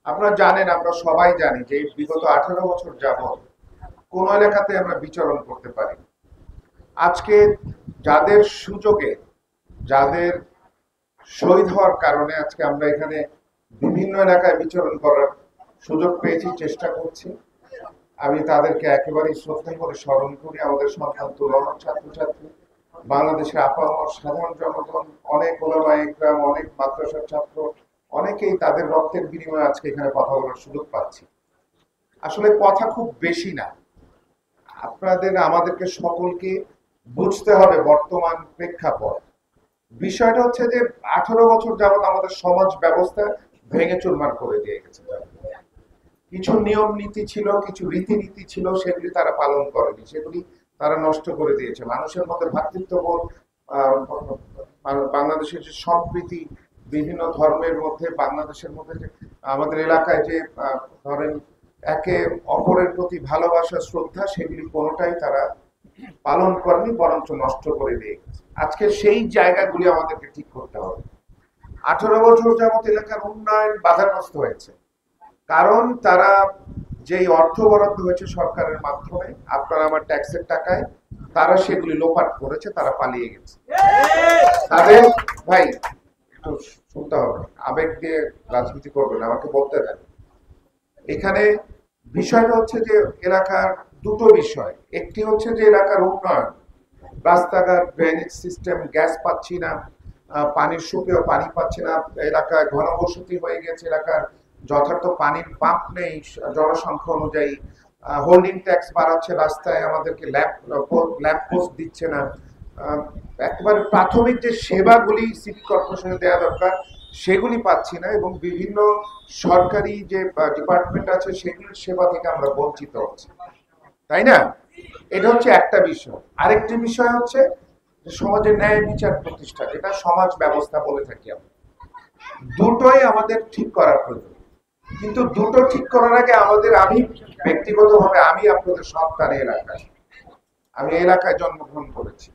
আপনারা জানেন, আমরা সবাই জানি যে বিগত 18 বছর যাবৎ কোন এলাকাতে আমরা বিচরণ করতে পারি। আজকে যাদের সুযোগে, যাদের শহীদ হওয়ার কারণে আজকে আমরা এখানে বিভিন্ন এলাকায় বিচরণ করার সুযোগ পেয়েছি, চেষ্টা করছি। আমি তাদেরকে একেবারেই শ্রদ্ধা করে স্মরণ করি। আমাদের সন্তান তুলনা, ছাত্রছাত্রী, বাংলাদেশের আপামর সাধারণ জনগণ, অনেক ওলামা ইকরাম, অনেক মাদ্রাসার ছাত্র, অনেকেই তাদের রক্তের বিনিময়ে আজকে এখানে কথা বলার সুযোগ পাচ্ছি। আসলে কথা খুব বেশি না, আমাদেরকে সকলকে বুঝতে হবে বর্তমান প্রেক্ষাপট। বিষয়টা হচ্ছে যে 18 বছর যাবৎ আমাদের সমাজ ব্যবস্থা ভেঙে চুরমার করে দিয়ে গেছে। কিছু নিয়ম নীতি ছিল, কিছু রীতিনীতি ছিল, সেগুলি তারা পালন করেনি, সেগুলি তারা নষ্ট করে দিয়েছে। মানুষের মধ্যে ভ্রাতৃত্ববোধ, বাংলাদেশের যে সম্প্রীতি, বিভিন্ন ধর্মের মধ্যে বাংলাদেশের মধ্যে যে আমাদের এলাকায় যে ধরেন একে অপরের প্রতি ভালোবাসা, শ্রদ্ধা, সেগুলি কোনোটাই তারা পালন করেনি, বরঞ্চ নষ্ট করে দিয়ে গেছে। আজকে সেই জায়গাগুলি আমাদেরকে ঠিক করতে হবে। 18 বছর যাবৎ এলাকার উন্নয়ন বাধাগ্রস্ত হয়েছে, কারণ তারা যেই অর্থ বরাদ্দ হয়েছে সরকারের মাধ্যমে, আপনারা আমার ট্যাক্সের টাকায়, তারা সেগুলি লোপাট করেছে, তারা পালিয়ে গেছে। তাদের ভাই একটু শুনতে হবে, আবেগ দিয়ে রাজনীতি করবেন, আমাকে বলতে দেন। এখানে বিষয়টা হচ্ছে যে এলাকার দুটো বিষয়। একটি হচ্ছে যে এলাকার উন্নয়ন, রাস্তাঘাট, ড্রেনেজ সিস্টেম, গ্যাস পাচ্ছি না, পানির সুপেয় পানি পাচ্ছি না, এলাকায় ঘনবসতি হয়ে গেছে, এলাকার যথার্থ পানির পাম্প নেই জনসংখ্যা অনুযায়ী, হোল্ডিং ট্যাক্স বাড়াচ্ছে, রাস্তায় আমাদেরকে ল্যাম্প পোস্ট দিচ্ছে না, একেবারে প্রাথমিক যে সেবাগুলি সিটি কর্পোরেশনে দেওয়া দরকার সেগুলি পাচ্ছি না, এবং বিভিন্ন সরকারি যে ডিপার্টমেন্ট আছে সেগুলির সেবা থেকে আমরা বঞ্চিত হচ্ছি, তাই না? এটা হচ্ছে একটা বিষয়। আরেকটি বিষয় হচ্ছে সমাজের ন্যায় বিচার প্রতিষ্ঠা, যেটা সমাজ ব্যবস্থা বলে থাকি আমরা। দুটোই আমাদের ঠিক করার প্রয়োজন, কিন্তু দুটো ঠিক করার আগে আমি ব্যক্তিগতভাবে আমি আপনাদের সন্তান, এলাকায় আমি এলাকায় জন্মগ্রহণ করেছি,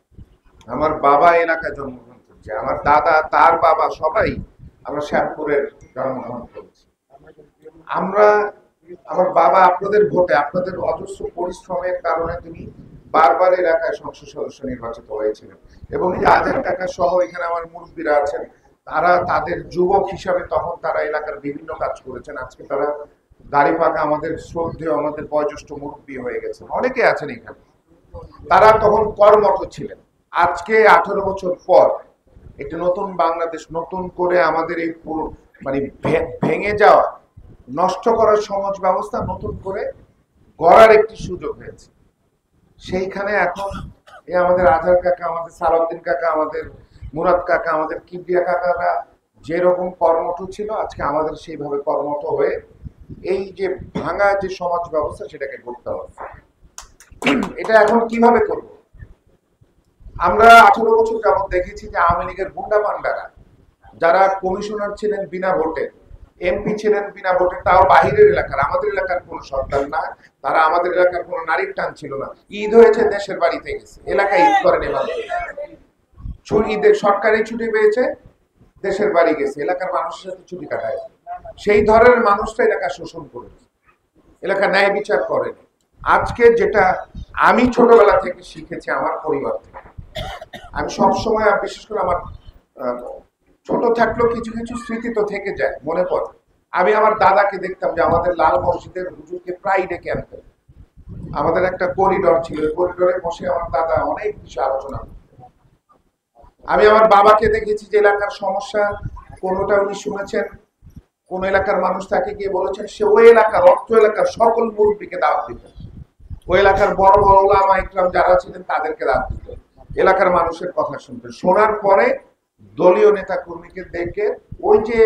আমার বাবা এলাকায় জন্মগ্রহণ করেছে, আমার দাদা, তার বাবা, সবাই আমরা শ্যামপুরের জন্মগ্রহণ করেছি। আমার বাবা আপনাদের ভোটে, আপনাদের অজস্র পরিশ্রমের কারণে তিনি বারবার এলাকায় সংসদ সদস্য নির্বাচিত হয়েছিলেন, এবং এই আজাদ কাকা সহ এখানে আমার মুরব্বীরা আছেন, তারা তাদের যুবক হিসাবে তখন তারা এলাকার বিভিন্ন কাজ করেছেন। আজকে তারা দাড়ি পাকা, আমাদের শ্রদ্ধেয়, আমাদের বয়োজ্যেষ্ঠ মুরব্বী হয়ে গেছেন, অনেকে আছেন এখানে, তারা তখন কর্মঠ ছিলেন। আজকে 18 বছর পর একটি নতুন বাংলাদেশ, নতুন করে আমাদের এই পুরো মানে ভেঙে যাওয়া, নষ্ট করার সমাজ ব্যবস্থা নতুন করে গড়ার একটি সুযোগ হয়েছে। সেইখানে এখন আমাদের আজহার কাকা, আমাদের সালাউদ্দিন কাকা, আমাদের মুরাদ কাকা, আমাদের কিবরিয়া কাকারা যেরকম কর্মঠ ছিল, আজকে আমাদের সেইভাবে কর্মঠ হয়ে এই যে ভাঙা যে সমাজ ব্যবস্থা সেটাকে করতে হবে। এটা এখন কিভাবে করব? আমরা 18 বছর যাবৎ দেখেছি যে আওয়ামী লীগের গুন্ডা পান্ডারা, যারা কমিশনার ছিলেন বিনা ভোটে, এমপি ছিলেন বিনা ভোটে, তাও বাহিরের এলাকার, আমাদের এলাকার কোনো সরকার না, তারা আমাদের এলাকার কোনো নারীর টান ছিল না। ঈদ হয়েছে, দেশের বাড়িতে গেছে, এলাকায় ঈদ করেন, এবার ঈদের সরকারি ছুটি পেয়েছে, দেশের বাড়ি গেছে, এলাকার মানুষের সাথে ছুটি কাটায়। সেই ধরনের মানুষটা এলাকা শোষণ করেছে, এলাকা ন্যায় বিচার করেনি। আজকে যেটা আমি ছোটবেলা থেকে শিখেছি আমার পরিবার থেকে, আমি সবসময়, বিশেষ করে আমার ছোট থাকলেও কিছু কিছু স্মৃতি তো থেকে যায়, মনে পড়ে। আমি আমার দাদাকে দেখতাম যে আমাদের লাল মসজিদের হুজুরকে প্রায় ডেকে আনতেন। আমাদের একটা করিডর ছিল, করিডোরে বসে আমার দাদা অনেক কিছু আলোচনা করতেন। আমি আমার বাবাকে দেখেছি যে এলাকার সমস্যা কোনোটা উনি শুনেছেন, কোন এলাকার মানুষ তাকে গিয়ে বলেছেন, সে ওই এলাকার, অর্থ এলাকার সকল মুরব্বীকে দাওয়াত দিতেন, ওই এলাকার বড় বড় ওলামা ইকরাম যারা ছিলেন তাদেরকে দাওয়াত দিতেন, এলাকার মানুষের কথা শুনতেন। শোনার পরে দলীয় নেতা কর্মীকে দেখে ওই যে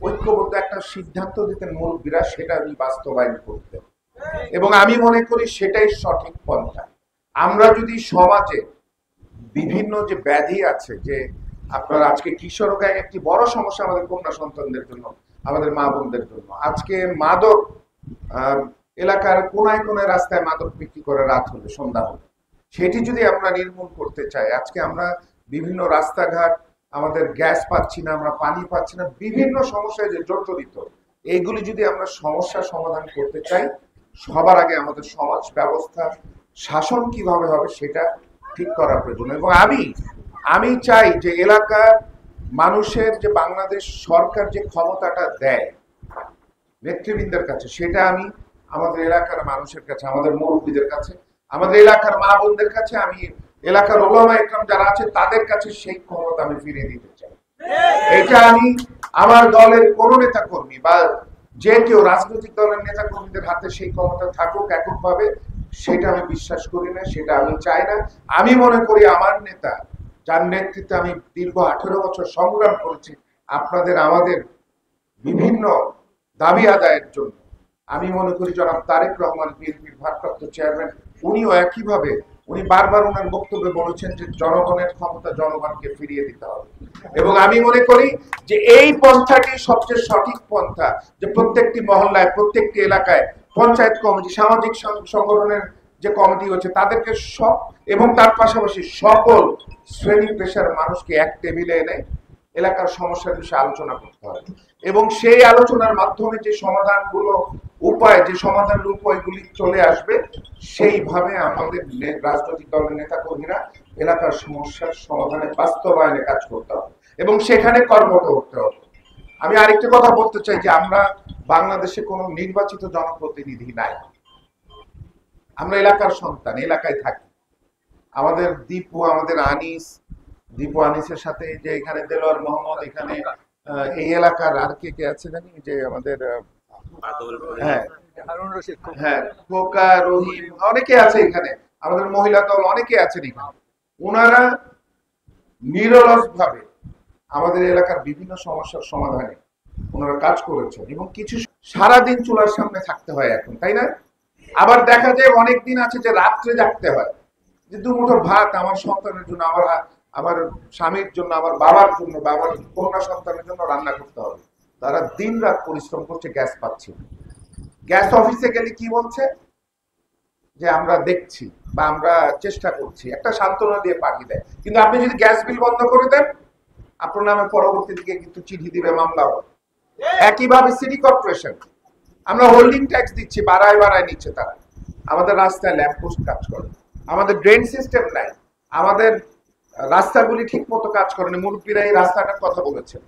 ঐক্যবদ্ধ একটা সিদ্ধান্ত দিতেন মুরব্বীরা, সেটা উনি বাস্তবায়ন করতেন, এবং আমি মনে করি সেটাই সঠিক পন্থা। আমরা যদি সমাজে বিভিন্ন যে ব্যাধি আছে, যে আপনার আজকে কিশোর রোগ একটি বড় সমস্যা আমাদের কন্যা সন্তানদের জন্য, আমাদের মা বোনদের জন্য। আজকে মাদক, এলাকার কোনায় কোনায় রাস্তায় মাদক বিক্রি করে রাত হলে, সন্ধ্যা হলে, সেটি যদি আমরা নির্মূল করতে চাই, আজকে আমরা বিভিন্ন রাস্তাঘাট, আমাদের গ্যাস পাচ্ছি না, আমরা পানি পাচ্ছি না, বিভিন্ন সমস্যায় যে জর্জরিত, এইগুলি যদি আমরা সমস্যা সমাধান করতে চাই, সবার আগে আমাদের সমাজ ব্যবস্থা শাসন কিভাবে হবে সেটা ঠিক করা প্রয়োজন। এবং আমি চাই যে এলাকার মানুষের যে বাংলাদেশ সরকার যে ক্ষমতাটা দেয় নেতৃবৃন্দের কাছে, সেটা আমি আমাদের এলাকার মানুষের কাছে, আমাদের মুরব্বীদের কাছে, আমাদের এলাকার মা বোনদের কাছে, আমি এলাকার ওলামা ইকরাম যারা আছে তাদের কাছে সেই ক্ষমতা আমি ফিরিয়ে দিতে চাই। এটা আমি আমার দলের কোন নেতা কর্মী বা যে কেউ রাজনৈতিক দলের নেতা কর্মীদের হাতে সেই ক্ষমতা থাকুক এককভাবে, সেটা আমি বিশ্বাস করি না, সেটা আমি চাই না। আমি মনে করি আমার নেতা, যার নেতৃত্বে আমি দীর্ঘ 18 বছর সংগ্রাম করেছি আপনাদের আমাদের বিভিন্ন দাবি আদায়ের জন্য, আমি মনে করি জনাব তারেক রহমান বিএনপির ভারপ্রাপ্ত চেয়ারম্যান, উনিও একইভাবে উনি বারবার ওনার বক্তব্যে বলেছেন যে জনগণের ক্ষমতা জনগণকে ফিরিয়ে দিতে হবে। এবং আমি মনে করি যে এই পন্থাটি সবচেয়ে সঠিক পন্থা, যে প্রত্যেকটি মহল্লায় প্রত্যেকটি এলাকায় পঞ্চায়েত কমিটি, সামাজিক সংগঠনের যে কমিটি হচ্ছে তাদেরকে সব, এবং তার পাশাপাশি সকল শ্রেণী পেশার মানুষকে এক টেবিলে এনে এলাকার সমস্যার বিষয়ে আলোচনা করতে হবে। এবং সেই আলোচনার মাধ্যমে যে সমাধানগুলো উপায়, যে সমাধানের উপায়গুলি চলে আসবে, সেইভাবে আমাদের রাজনৈতিক দলের নেতা কর্মীরা এলাকার সমস্যার সমাধানে বাস্তবায়নে কাজ করতে হবে এবং সেখানে কর্মরত হতে হবে। আমি আরেকটা কথা বলতে চাই যে আমরা বাংলাদেশে কোনো নির্বাচিত জনপ্রতিনিধি নাই, আমরা এলাকার সন্তান, এলাকায় থাকি। আমাদের দীপু, আমাদের দীপু আনিসের সাথে যে এখানে দেলোয়ার মোহাম্মদ, এখানে এই এলাকার আর কে কে আছে জানি, যে আমাদের খোকা, রহিম, অনেকে আছে এখানে, আমাদের মহিলা দল অনেকে আছেন এখানে। ওনারা নিরলস ভাবে আমাদের এলাকার বিভিন্ন সমস্যার সমাধানে ওনারা কাজ করেছেন এবং কিছু সারাদিন চুলার সামনে থাকতে হয় এখন, তাই না? আবার দেখা যায় অনেক দিন আছে যে রাত্রে জাগতে হয়, যে দুমুঠো ভাত আমার সন্তানের জন্য, আমার স্বামীর জন্য, আমার বাবার জন্য বা আমার কন্যা সন্তানের জন্য রান্না করতে হবে। তারা দিন রাত পরিশ্রম করছে, গ্যাস পাচ্ছে। গ্যাস অফিসে গেলে কি বলছে যে আমরা দেখছি বা আমরা চেষ্টা করছি, একটা সান্ত্বনা দিয়ে পাঠিয়ে দেয়। কিন্তু আপনি যদি গ্যাস বিল বন্ধ করে দেন, আপনার নামে পরবর্তী দিকে কিন্তু চিঠি দিবে, মামলা হবে। একইভাবে সিটি কর্পোরেশন, আমরা হোল্ডিং ট্যাক্স দিচ্ছি, বাড়ায় নিচ্ছে তারা। আমাদের রাস্তায় ল্যাম্পপোস্ট কাজ করে, আমাদের ড্রেন সিস্টেম নাই, আমাদের রাস্তাগুলি ঠিক মতো কাজ করেনি। মুরব্বীরা এই রাস্তাটার কথা বলেছেন।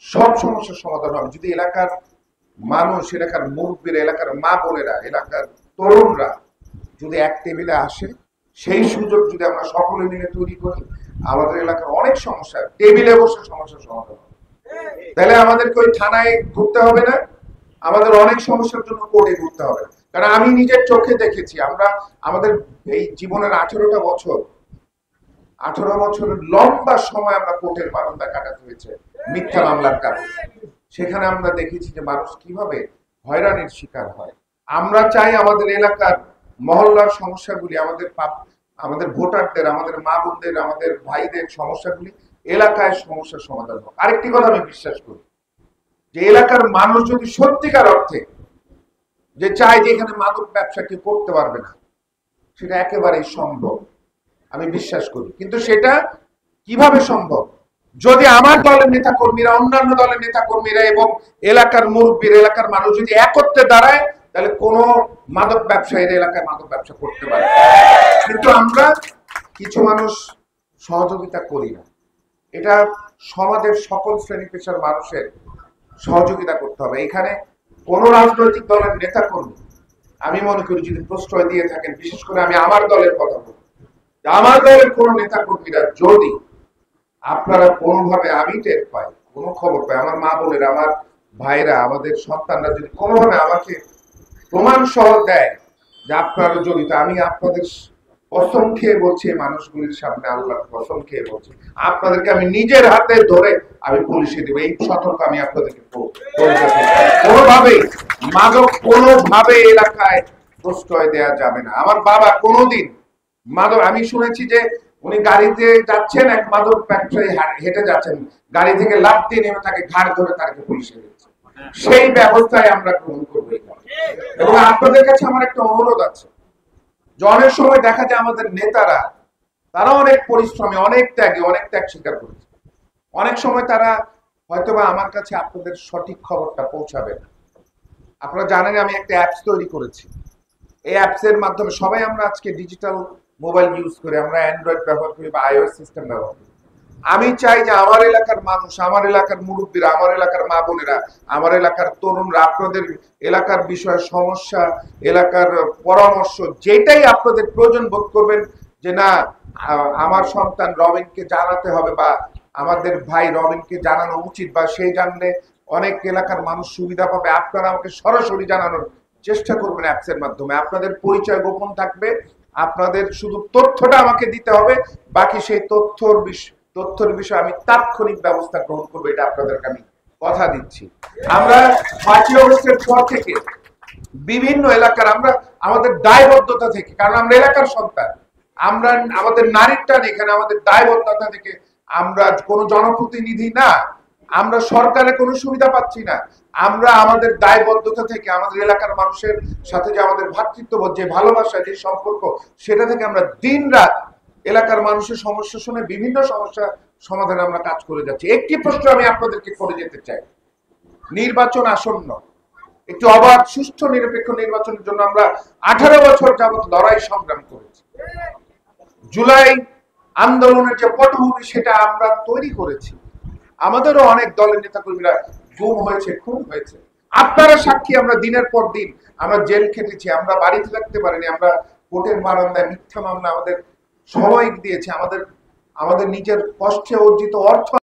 সব সমস্যার সমাধান হবে যদি এলাকার মানুষ, এলাকার মুরব্বীরা, এলাকার মা বোনেরা, এলাকার তরুণরা যদি এক টেবিলে আসে, সেই সুযোগ যদি আমরা সকলে মিলে তৈরি করি, আমাদের এলাকার অনেক সমস্যা টেবিলে বসে সমস্যার সমাধান হবে। তাহলে আমাদেরকে ওই থানায় ঘুরতে হবে না, আমাদের অনেক সমস্যার জন্য কোর্টে ঘুরতে হবে না। কারণ আমি নিজের চোখে দেখেছি, আমরা আমাদের এই জীবনের 18 বছরের লম্বা সময় আমরা কোর্টের বারান্দা কাটাতে হয়েছে মিথ্যা মামলার কারণে। সেখানে আমরা দেখেছি যে মানুষ কিভাবে হয়রানির শিকার হয়। আমরা চাই আমাদের এলাকার মহল্লার সমস্যাগুলি, আমাদের ভোটারদের, আমাদের মা বোনদের, আমাদের ভাইদের সমস্যাগুলি এলাকায় সমস্যার সমাধান হোক। আরেকটি কথা আমি বিশ্বাস করি যে এলাকার মানুষ যদি সত্যিকার অর্থে যে চায় যে এখানে মাদক ব্যবসা কেউ করতে পারবে না, সেটা একেবারেই সম্ভব, আমি বিশ্বাস করি। কিন্তু সেটা কিভাবে সম্ভব? যদি আমার দলের নেতা কর্মীরা, অন্যান্য দলের নেতা কর্মীরা এবং এলাকার মুরব্বীর, এলাকার মানুষ যদি একত্রে দাঁড়ায়, তাহলে কোনো মাদক ব্যবসায়ীরা এলাকায় মাদক ব্যবসা করতে পারে। কিন্তু আমরা কিছু মানুষ সহযোগিতা করি না। এটা সমাজের সকল শ্রেণী পেশার মানুষের সহযোগিতা করতে হবে। এখানে কোন রাজনৈতিক দলের নেতা কর্মী, আমি মনে করি যদি প্রশ্রয় দিয়ে থাকেন, বিশেষ করে আমি আমার দলের কথা বলি, আমার দলের কোন নেতা কর্মীরা যদি আপনারা কোনোভাবে, আমি টের পাই, কোনো খবর পাই, আমার মা বোনেরা, আমার ভাইরা, আমাদের সন্তানরা যদি কোনোভাবে আমাকে প্রমাণ সহ দেয় যে আপনারা জড়িত, আমি আপনাদের কসম খেয়ে বলছি, মানুষগুলির সামনে আল্লাহর কসম খেয়ে বলছি, আপনাদেরকে আমি নিজের হাতে ধরে আমি পুলিশে দেবো। এই সতর্ক আমি আপনাদেরকে কোনোভাবেই মাদক কোনোভাবে এলাকায় প্রশ্রয় দেওয়া যাবে না। আমার বাবা কোনোদিন মাদক, আমি শুনেছি যে উনি গাড়িতে যাচ্ছেন, এক মাদক ব্যবসায়ী হেঁটে যাচ্ছেন, গাড়ি থেকে লাফ দিয়ে নেমে তাকে ঘাড় ধরে তাকে পুলিশে দিচ্ছে। সেই ব্যবস্থায় আমরা গ্রহণ করবো। এবং আপনাদের কাছে আমার একটা অনুরোধ আছে যে অনেক সময় দেখা যায় আমাদের নেতারা, তারা অনেক পরিশ্রমী, অনেক ত্যাগ স্বীকার করেছে। অনেক সময় তারা হয়তোবা আমার কাছে আপনাদের সঠিক খবরটা পৌঁছাবে না। আপনারা জানেন আমি একটা অ্যাপস তৈরি করেছি। এই অ্যাপসের মাধ্যমে সবাই আমরা আজকে ডিজিটাল মোবাইল ইউজ করি, আমরা অ্যান্ড্রয়েড ব্যবহার করি বা আইওএস সিস্টেম ব্যবহার করি। আমি চাই যে আমার এলাকার মানুষ, আমার এলাকার মুরব্বীরা, আমার এলাকার মা বোনেরা, আমার এলাকার তরুণরা আপনাদের এলাকার বিষয়ে সমস্যা, এলাকার পরামর্শ যেটাই আপনাদের প্রয়োজন বোধ করবেন যে না আমার সন্তান রবিনকে জানাতে হবে বা আমাদের ভাই রবিনকে জানানো উচিত বা সেই জানলে অনেক এলাকার মানুষ সুবিধা পাবে, আপনারা আমাকে সরাসরি জানানোর চেষ্টা করবেন অ্যাপসের মাধ্যমে। আপনাদের পরিচয় গোপন থাকবে, আপনাদের শুধু তথ্যটা আমাকে দিতে হবে, বাকি সেই তথ্যের বিষয়ে আমি তাৎক্ষণিক ব্যবস্থা গ্রহণ করবো, এটা আপনাদেরকে আমি কথা দিচ্ছি। আমরা 5ই অগস্টের পর থেকে বিভিন্ন এলাকার আমরা আমাদের দায়বদ্ধতা থেকে, কারণ আমরা এলাকার সন্তান, আমরা আমাদের নারীর টান এখানে, আমাদের দায়বদ্ধতা থেকে আমরা কোনো জনপ্রতিনিধি না, আমরা সরকারের কোনো সুবিধা পাচ্ছি না, আমরা আমাদের দায়বদ্ধতা থেকে আমাদের এলাকার মানুষের সাথে যে আমাদের ভ্রাতৃত্ববোধ, যে ভালোবাসা, যে সম্পর্ক, সেটা থেকে আমরা দিন রাত এলাকার মানুষের সমস্যা শুনে বিভিন্ন সমস্যা সমাধানে আমরা কাজ করে যাচ্ছি। একটি প্রশ্ন আমি আপনাদেরকে করে যেতে চাই, নির্বাচন আসন্ন, একটি অবাধ সুষ্ঠু নিরপেক্ষ নির্বাচনের জন্য আমরা 18 বছর যাবত লড়াই সংগ্রাম করেছি। জুলাই আন্দোলনের যে পটভূমি সেটা আমরা তৈরি করেছি, আমাদেরও অনেক দলের নেতাকর্মীরা গুম হয়েছে, খুন হয়েছে, আপনারা সাক্ষী। আমরা দিনের পর দিন আমরা জেল খেটেছি, আমরা বাড়িতে থাকতে পারিনি, আমরা কোর্টের বারান্দায় মিথ্যা মামলা আমাদের সময় দিয়েছে, আমাদের নিজের কষ্টে অর্জিত অর্থ